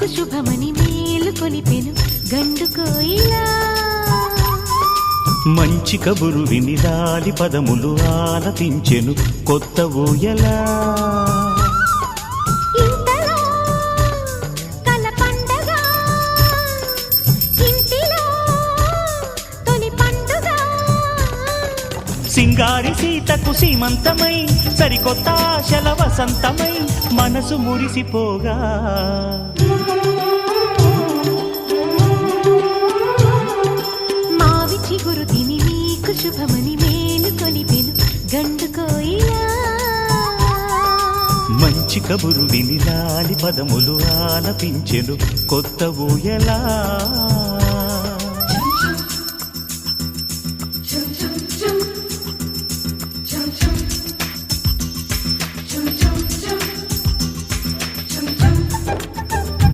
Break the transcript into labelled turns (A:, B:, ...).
A: నీకు శుభమని మేలు కొలిపెను గండు కోయిలా
B: మంచి కబురు విని లాలి పదములు ఆలపించెను కొత్త ఊయలా
A: ఇంతలో కల పండగ ఇంటిలో తొలి పండుగ
B: సింగారి సీతకు సీమంతమై సరికొత్త ఆశల వసంతమై మనసు మురిసిపోగా
A: మావి చిగురు తిని నీకు శుభమని మేలు కొలిపెను గండు కోయిలా
B: మంచి కబురు విని లాలి పదములు ఆలపించెను కొత్త ఊయలా